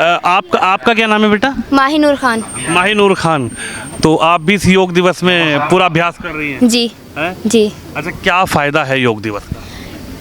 आपका क्या नाम है बेटा? माहिनूर खान। माहिनूर खान, तो आप भी इस योग दिवस में पूरा अभ्यास कर रही हैं? जी हैं? जी। अच्छा, क्या फ़ायदा है योग दिवस का?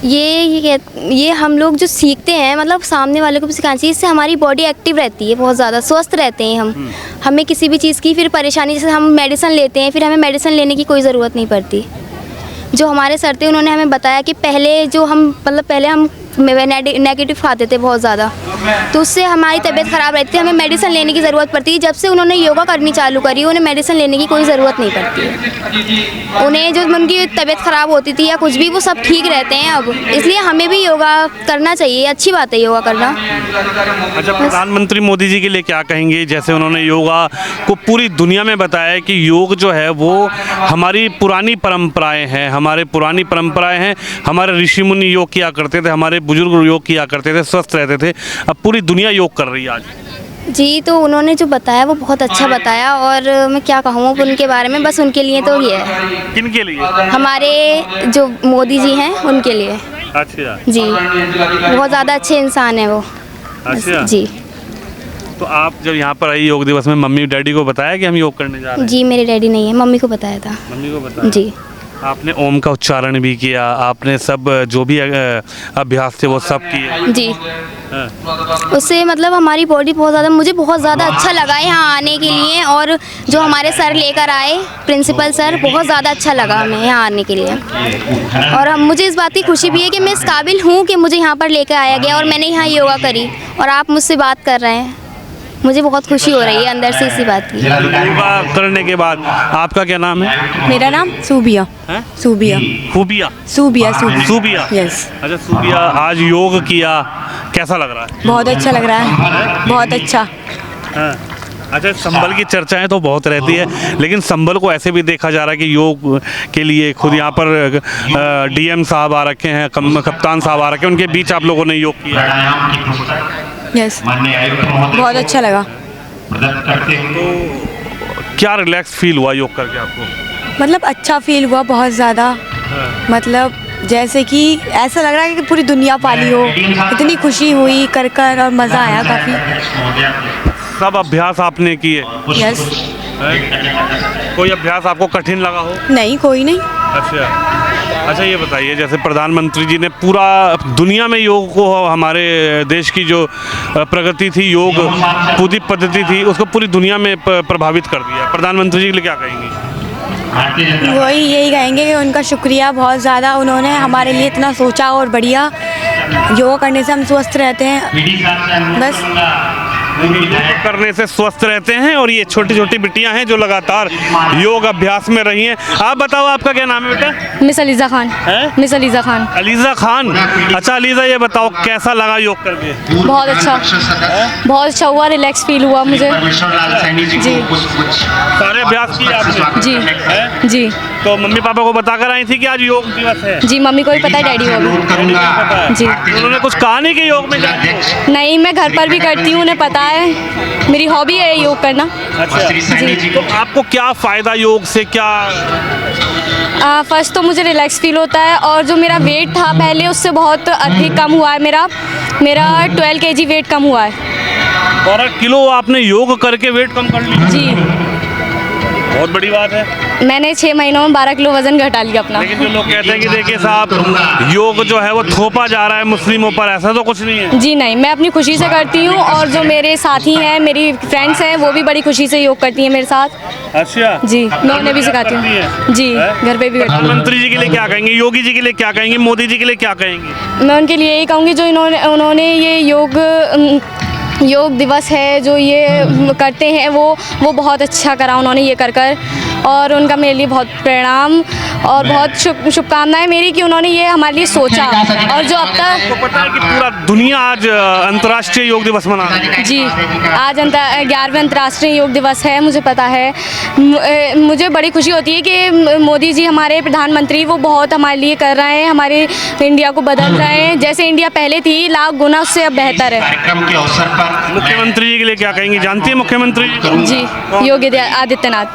ये हम लोग जो सीखते हैं, मतलब सामने वाले को भी सिखाना चाहिए। इससे हमारी बॉडी एक्टिव रहती है, बहुत ज़्यादा स्वस्थ रहते हैं हम। हमें किसी भी चीज़ की फिर परेशानी, जैसे हम मेडिसिन लेते हैं, फिर हमें मेडिसिन लेने की कोई ज़रूरत नहीं पड़ती। जो हमारे सर थे उन्होंने हमें बताया कि पहले हम नेगेटिव खाते थे बहुत ज़्यादा, तो उससे हमारी तबीयत ख़राब रहती थी, हमें मेडिसिन लेने की ज़रूरत पड़ती है। जब से उन्होंने योगा करनी चालू करी, उन्हें मेडिसिन लेने की कोई ज़रूरत नहीं पड़ती है। उन्हें जो उनकी तबीयत ख़राब होती थी या कुछ भी, वो सब ठीक रहते हैं अब। इसलिए हमें भी योगा करना चाहिए, अच्छी बात है योगा करना। अच्छा, प्रधानमंत्री मोदी जी के लिए क्या कहेंगे? जैसे उन्होंने योगा को पूरी दुनिया में बताया है कि योग जो है वो हमारी पुरानी परंपराएं हैं, हमारे ऋषि मुनि योग किया करते थे, हमारे बुजुर्ग योग किया करते थे, स्वस्थ रहते थे। अब पूरी दुनिया योग कर रही है आज। जी, तो उन्होंने जो बताया वो बहुत अच्छा बताया, और मैं क्या कहूँ उनके बारे में, बस उनके लिए तो ये है। किनके लिए? हमारे जो मोदी जी हैं उनके लिए। अच्छा जी, बहुत ज़्यादा अच्छे इंसान है वो। अच्छा जी। तो आप जब यहाँ पर आई योग दिवस में, मम्मी डैडी को बताया कि हम योग करने जा रहे हैं? जी, मेरे डैडी नहीं है, मम्मी को बताया था। मम्मी को बताया? जी। आपने ओम का उच्चारण भी किया, आपने सब जो भी अभ्यास थे वो सब किए? जी। हाँ। उससे मतलब हमारी बॉडी मुझे बहुत ज़्यादा अच्छा लगा यहाँ आने के लिए, और जो हमारे सर लेकर आए, प्रिंसिपल सर, बहुत ज़्यादा अच्छा लगा हमें यहाँ आने के लिए। और मुझे इस बात की खुशी भी है कि मैं इस काबिल हूँ कि मुझे यहाँ पर लेकर आया गया और मैंने यहाँ योगा करी, और आप मुझसे बात कर रहे हैं। मुझे बहुत खुशी हो रही है अंदर से इसी बात की। योगा करने के बाद आपका क्या नाम है? मेरा नाम सूबिया हैं? सूबिया खूबिया? सूबिया सूबिया? यस। अच्छा सूबिया, आज योग किया, कैसा लग रहा है? बहुत अच्छा लग रहा है, बहुत अच्छा। हाँ। अच्छा, संबल की चर्चाएं तो बहुत रहती है, लेकिन संबल को ऐसे भी देखा जा रहा है कि योग के लिए खुद यहाँ पर डीएम साहब आ रखे हैं, कप्तान साहब आ रखे हैं, उनके बीच आप लोगों ने योग किया। यस, बहुत अच्छा लगा। तो क्या रिलैक्स फील हुआ योग करके आपको? मतलब अच्छा फील हुआ बहुत ज़्यादा। मतलब जैसे कि ऐसा लग रहा है कि पूरी दुनिया पाली हो, इतनी खुशी हुई कर कर, और मज़ा आया काफ़ी। सब अभ्यास आपने किए? यस। कोई अभ्यास आपको कठिन लगा हो? नहीं, कोई नहीं। अच्छा, ये बताइए, जैसे प्रधानमंत्री जी ने पूरा दुनिया में योग को, हमारे देश की जो प्रगति थी, योग पूरी पद्धति थी, उसको पूरी दुनिया में प्रभावित कर दिया। प्रधानमंत्री जी के लिए क्या कहेंगे? वही यही कहेंगे कि उनका शुक्रिया बहुत ज़्यादा, उन्होंने हमारे लिए इतना सोचा, और बढ़िया योगा करने से हम स्वस्थ रहते हैं। बस योग करने से स्वस्थ रहते हैं, और ये छोटी छोटी बिटियां हैं जो लगातार योग अभ्यास में रही हैं। आप बताओ, आपका क्या नाम है बेटा? मिस अलीज़ा खान। मिस अलीज़ा खान। अलीज़ा खान। अच्छा अलीज़ा, ये बताओ कैसा लगा योग करके? बहुत अच्छा हुआ, रिलैक्स फील हुआ मुझे। जी। सारे अभ्यास किए आपने? जी जी। तो मम्मी पापा को बताकर आई थी कि आज योग दिवस है? जी, मम्मी को भी पता है, डैडी को भी। जी। उन्होंने कुछ कहा नहीं कि योग में जाती हो? नहीं, मैं घर पर भी करती हूँ, उन्हें पता है, मेरी हॉबी है योग करना। अच्छा जी। तो आपको क्या फ़ायदा योग से, क्या? फर्स्ट तो मुझे रिलैक्स फील होता है, और जो मेरा वेट था पहले उससे बहुत अधिक कम हुआ है। मेरा 12 kg वेट कम हुआ है। 12 किलो आपने योग करके वेट कम कर लिया? जी, बहुत बड़ी बात है। मैंने 6 महीनों में 12 किलो वजन घटा लिया अपना। लेकिन जो लोग कहते हैं कि देखिए साहब, योग जो है वो थोपा जा रहा है मुस्लिमों पर, ऐसा तो कुछ नहीं है। जी नहीं, मैं अपनी खुशी से करती हूँ, और जो मेरे साथी हैं, मेरी फ्रेंड्स हैं, वो भी बड़ी खुशी से योग करती हैं मेरे साथ। अच्छा जी, मैं उन्हें भी सिखाती हूँ। जी, घर पे भी करती हूँ। प्रधानमंत्री जी के लिए क्या कहेंगे? योगी जी के लिए क्या कहेंगे? मोदी जी के लिए क्या कहेंगे? मैं उनके लिए यही कहूँगी, जो उन्होंने ये योग दिवस है जो ये करते हैं, वो बहुत अच्छा करा उन्होंने ये कर, और उनका मेरे लिए बहुत प्रणाम और बहुत शुभकामनाएं मेरी कि उन्होंने ये हमारे लिए सोचा। और जो अब तक आपको पता है कि पूरा दुनिया आज अंतर्राष्ट्रीय योग दिवस मना रही है? जी, आज 11वें अंतर्राष्ट्रीय योग दिवस है, मुझे पता है। मुझे बड़ी खुशी होती है कि मोदी जी हमारे प्रधानमंत्री, वो बहुत हमारे लिए कर रहे हैं, हमारे इंडिया को बदल रहे हैं। जैसे इंडिया पहले थी, लाख गुना उससे अब बेहतर है। मुख्यमंत्री जी के लिए क्या कहेंगे? जानती है मुख्यमंत्री जी? योगी आदित्यनाथ।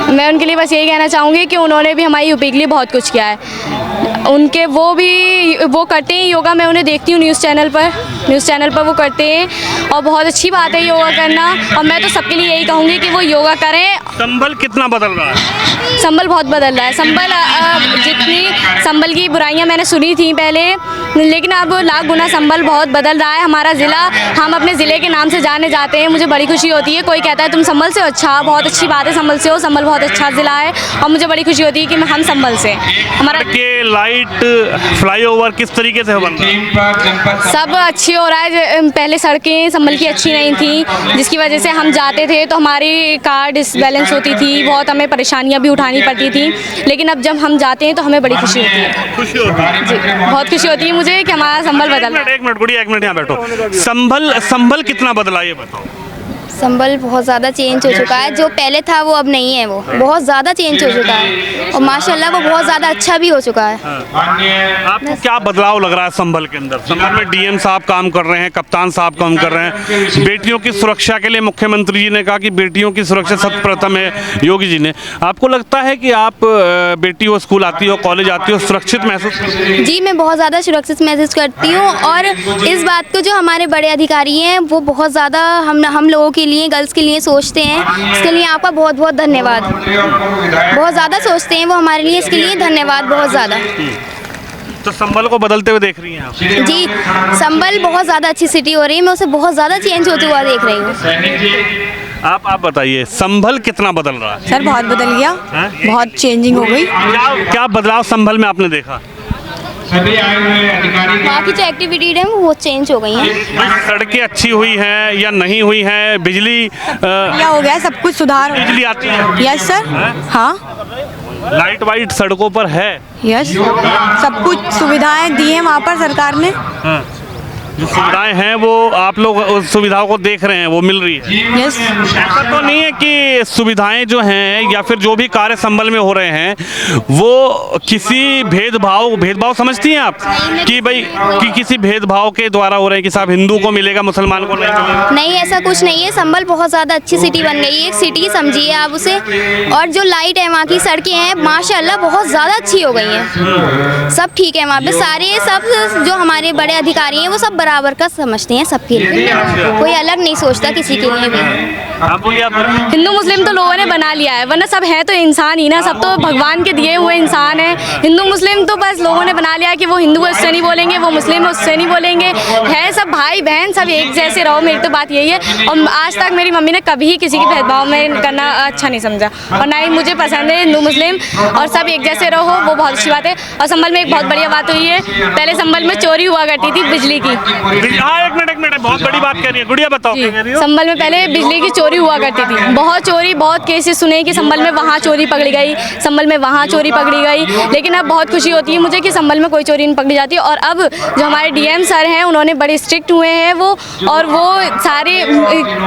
मैं उनके लिए बस यही कहना चाहूँगी कि उन्होंने भी हमारी यूपी के लिए बहुत कुछ किया है। उनके वो करते हैं योगा। मैं उन्हें देखती हूँ न्यूज़ चैनल पर वो करते हैं और बहुत अच्छी बात है योगा करना। और मैं तो सबके लिए यही कहूँगी कि वो योगा करें। संभल कितना बदल रहा है? संभल बहुत बदल रहा है। जितनी संभल की बुराइयां मैंने सुनी थी पहले, लेकिन अब लाख गुना संभल बहुत बदल रहा है। हमारा ज़िला, हम अपने ज़िले के नाम से जाने जाते हैं। मुझे बड़ी खुशी होती है, कोई कहता है तुम संभल से हो, अच्छा बहुत अच्छी बात है, संभल से हो। संभल बहुत अच्छा ज़िला है और मुझे बड़ी खुशी होती है कि हम संभल से। हमारा के लाइट फ्लाईओवर किस तरीके से बन रहा है? सब अच्छी हो रहा है। पहले सड़कें संभल की अच्छी नहीं थी, जिसकी वजह से हम जाते थे तो हमारी कार डिसबैलेंस होती थी, बहुत हमें परेशानियां भी उठानी पड़ती थी। लेकिन अब जब हम जाते हैं तो हमें बड़ी खुशी होती है। खुशी होती है जी, बहुत खुशी होती है मुझे कि हमारा संभल बदल रहा है। एक मिनट गुड़िया, एक मिनट यहाँ बैठो। संभल कितना बदला ये बताओ। संभल बहुत ज़्यादा चेंज हो चुका है। जो पहले था वो अब नहीं है, वो बहुत ज़्यादा चेंज हो चुका है और माशाल्लाह वो बहुत ज़्यादा अच्छा भी हो चुका है। आपको क्या बदलाव लग रहा है संभल के अंदर? संभल में डीएम साहब काम कर रहे हैं, कप्तान साहब काम कर रहे हैं। बेटियों की सुरक्षा के लिए मुख्यमंत्री जी ने कहा कि बेटियों की सुरक्षा सर्वप्रथम है, योगी जी ने। आपको लगता है कि आप बेटी हो, स्कूल आती हो, कॉलेज आती हो, सुरक्षित महसूस करती हो? जी, मैं बहुत ज़्यादा सुरक्षित महसूस करती हूँ और इस बात को जो हमारे बड़े अधिकारी हैं वो बहुत ज़्यादा हम लोगों के लिए, गर्ल्स के लिए सोचते हैं। इसके लिए आपका बहुत बहुत धन्यवाद। बहुत ज़्यादा सोचते हैं वो हमारे लिए, इसके लिए धन्यवाद बहुत ज़्यादा। तो संभल को बदलते हुए देख रही हैं आप? जी, संभल बहुत ज़्यादा अच्छी सिटी हो रही है, मैं उसे बहुत ज़्यादा चेंज होते हुआ देख रही हूँ। आप बताइए, संभल कितना बदल रहा है? सर बहुत बदल गया, बहुत चेंजिंग हो गई। क्या बदलाव संभल में आपने देखा? बाकी जो एक्टिविटी है वो चेंज हो गई हैं। सड़कें अच्छी हुई हैं या नहीं हुई हैं? बिजली क्या हो गया, सब कुछ सुधार हो गया। बिजली आती है? यस सर, हाँ लाइट वाइट सड़कों पर है? यस, सब कुछ सुविधाएं दी हैं वहाँ पर सरकार ने। जो सुविधाएं हैं वो आप लोग उस सुविधाओं को देख रहे हैं, वो मिल रही है? यस, ऐसा तो नहीं है कि सुविधाएं जो हैं या फिर जो भी कार्य संभल में हो रहे हैं वो किसी भेदभाव समझती हैं आप कि भाई कि किसी भेदभाव के द्वारा हो रहे हैं कि साहब हिंदू को मिलेगा, मुसलमान को नहीं मिलेगा? नहीं, ऐसा कुछ नहीं है। संभल बहुत ज़्यादा अच्छी सिटी बन गई है, एक सिटी समझिए आप उसे। और जो लाइट है, वहाँ की सड़कें हैं माशाल्लाह बहुत ज़्यादा अच्छी हो गई हैं। सब ठीक है वहाँ पे, सारे सब जो हमारे बड़े अधिकारी हैं वो सब बराबर का समझते हैं सबके लिए, कोई अलग नहीं सोचता किसी के लिए भी। आप बोलिए, आप बोलिए। हिंदू मुस्लिम तो लोगों ने बना लिया है, वरना सब है तो इंसान ही ना, सब तो भगवान के दिए हुए इंसान हैं। हिंदू मुस्लिम तो बस लोगों ने बना लिया कि वो हिंदू है उससे नहीं बोलेंगे, वो मुस्लिम है उससे नहीं बोलेंगे। है सब भाई बहन, सब एक जैसे रहो, मेरी तो बात यही है। और आज तक मेरी मम्मी ने कभी किसी के भेदभाव में करना अच्छा नहीं समझा और ना ही मुझे पसंद है हिंदू मुस्लिम, और सब एक जैसे रहो, वो बहुत अच्छी बात है। और संभल में एक बहुत बढ़िया बात हुई है, पहले संभल में चोरी हुआ करती थी बिजली की। हाँ, एक मिनट, बहुत बड़ी बात कह रही है गुड़िया, बताओ क्या कह रही हो? संभल में पहले बिजली की चोरी हुआ करती थी, बहुत चोरी, बहुत केसेस सुने कि संभल में वहाँ चोरी पकड़ी गई, संभल में वहाँ चोरी पकड़ी गई। लेकिन अब बहुत खुशी होती है मुझे कि संभल में कोई चोरी नहीं पकड़ी जाती। और अब जो हमारे डीएम सर हैं उन्होंने बड़े स्ट्रिक्ट हुए हैं वो, और वो सारे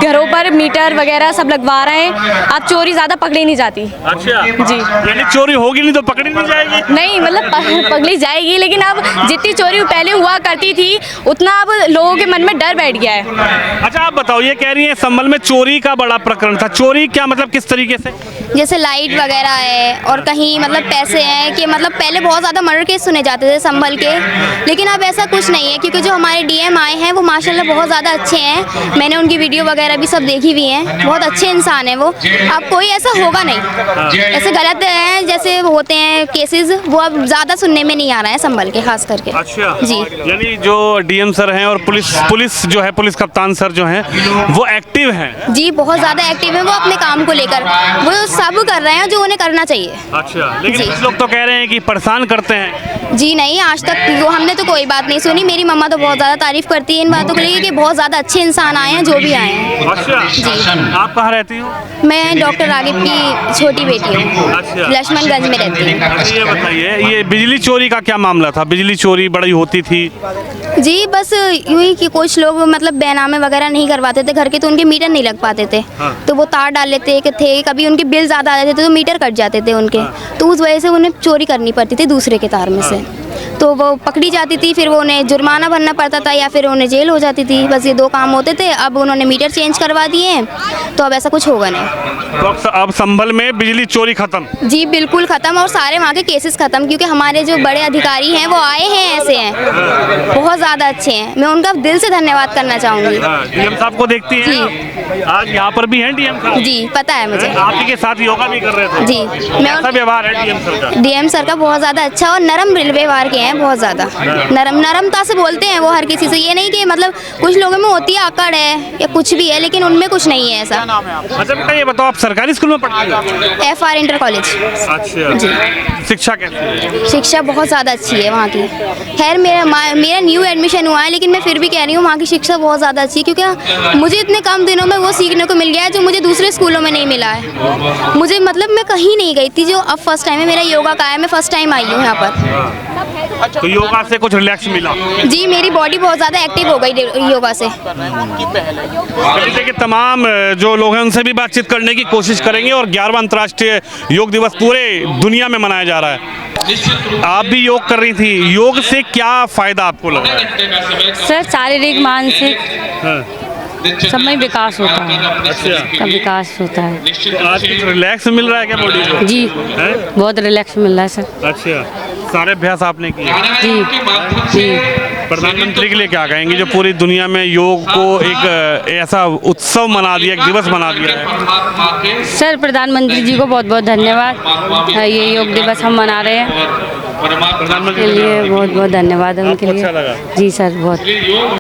घरों पर मीटर वगैरह सब लगवा रहे हैं। अब चोरी ज़्यादा पकड़ी नहीं जाती। अच्छा जी, यानी चोरी होगी नहीं तो पकड़ी नहीं जाएगी? नहीं, मतलब पकड़ी जाएगी, लेकिन अब जितनी चोरी पहले हुआ करती थी उतना अब लोगों के मन में डर बैठ गया है। अच्छा, आप बताओ, ये कह रही हैं संभल में चोरी का बड़ा प्रकरण था। चोरी क्या मतलब, किस तरीके से? जैसे लाइट वगैरह है और कहीं मतलब पैसे हैं कि मतलब पहले बहुत ज़्यादा मर्डर केस सुने जाते थे संभल के, लेकिन अब ऐसा कुछ नहीं है क्योंकि जो हमारे डीएम आए हैं वो माशाल्लाह बहुत ज़्यादा अच्छे हैं। मैंने उनकी वीडियो वगैरह भी सब देखी हुई हैं, बहुत अच्छे इंसान हैं वो। अब कोई ऐसा होगा नहीं, ऐसे गलत हैं जैसे होते हैं केसेस, वो अब ज़्यादा सुनने में नहीं आ रहा है संभल के खास करके। अच्छा जी, यानी जो डीएम सर हैं और पुलिस जो है, पुलिस कप्तान सर जो हैं वो एक्टिव हैं? जी, बहुत ज़्यादा एक्टिव है वो अपने काम को लेकर, वो सब कर रहे हैं जो उन्हें करना चाहिए। अच्छा, लेकिन जी। कुछ लोग तो कह रहे हैं कि परेशान करते हैं। जी नहीं, आज तक वो हमने तो कोई बात नहीं सुनी। मेरी मम्मा तो बहुत ज़्यादा तारीफ करती है इन बातों को लेकर कि बहुत ज़्यादा अच्छे इंसान आए हैं जो भी आए हैं। अच्छा जी। आप कहाँ रहती हो? मैं डॉक्टर रागिब की छोटी बेटी हूँ, अच्छा। लक्ष्मणगंज में रहती हूँ। अच्छा, ये बताइए, ये बिजली चोरी का क्या मामला था? बिजली चोरी बड़ी होती थी। जी, बस यूँ ही कि कुछ लोग मतलब बैनामे वगैरह नहीं करवाते थे घर के, तो उनके मीटर नहीं लग पाते थे। हाँ। तो वो तार डाल लेते थे, कभी उनके बिल ज़्यादा आ जाते थे तो मीटर कट जाते थे उनके, तो उस वजह से उन्हें चोरी करनी पड़ती थी दूसरे के तार में से। तो वो पकड़ी जाती थी, फिर वो उन्हें जुर्माना भरना पड़ता था या फिर उन्हें जेल हो जाती थी। बस ये 2 काम होते थे। अब उन्होंने मीटर चेंज करवा दिए हैं, तो अब ऐसा कुछ होगा नहीं। तो अब संभल में बिजली चोरी खत्म? जी बिल्कुल ख़त्म, और सारे वहाँ के केसेस ख़त्म, क्योंकि हमारे जो बड़े अधिकारी हैं वो आए हैं, ऐसे हैं, बहुत ज़्यादा अच्छे हैं। मैं उनका दिल से धन्यवाद करना चाहूँगी। डीएम साहब को देखती हैं? जी। आज यहाँ पर भी हैं डीएम साहब? जी पता है मुझे। आप ही के साथ योगा भी कर रहे थे? जी। कैसा व्यवहार है डीएम सर का? डीएम सर का बहुत ज़्यादा अच्छा और नरम व्यवहार के हैं, बहुत ज़्यादा नरमता से बोलते हैं वो हर किसी से। ये नहीं कि मतलब कुछ लोगों में होती है अकड़ है या कुछ भी है, लेकिन उनमें कुछ नहीं है ऐसा। अच्छा बेटा ये बताओ, आप सरकारी स्कूल में पढ़ती हो? FR inter college. अच्छा, शिक्षा कैसी है? शिक्षा बहुत ज़्यादा अच्छी है वहाँ की। खैर मेरा न्यू एडमिशन हुआ है, लेकिन मैं फिर भी कह रही हूँ वहाँ की शिक्षा बहुत ज़्यादा अच्छी है, क्योंकि मुझे इतने कम दिनों में वो सीखने को मिल गया है जो मुझे दूसरे स्कूलों में नहीं मिला है। मुझे मतलब मैं कहीं नहीं गई थी, जो अब फर्स्ट टाइम है मेरा योगा का है, मैं फर्स्ट टाइम आई हूँ यहाँ पर। तो योगा से कुछ रिलैक्स मिला? जी मेरी बॉडी बहुत ज़्यादा एक्टिव हो गई योगा से। चलिए देखिए, तमाम जो लोग हैं उनसे भी बातचीत करने की कोशिश करेंगे। और 11वां अंतर्राष्ट्रीय योग दिवस पूरे दुनिया में मनाया जा रहा है। आप भी योग कर रही थी, योग से क्या फायदा आपको लग रहा है? सर शारीरिक मानसिक सब में विकास होता है। अच्छा, का विकास होता है। तो आज कुछ रिलैक्स मिल रहा है क्या बॉडी को? जी हैं? बहुत रिलैक्स मिल रहा है सर। अच्छा, सारे अभ्यास आपने किए? जी जी। प्रधानमंत्री के लिए क्या कहेंगे जो पूरी दुनिया में योग को एक ऐसा उत्सव मना दिया, एक दिवस बना दिया है? सर प्रधानमंत्री जी को बहुत बहुत धन्यवाद। ये योग दिवस हम मना रहे हैं, प्रधानमंत्री के लिए बहुत बहुत धन्यवाद है उनके आपको लिए। अच्छा लगा? जी सर बहुत।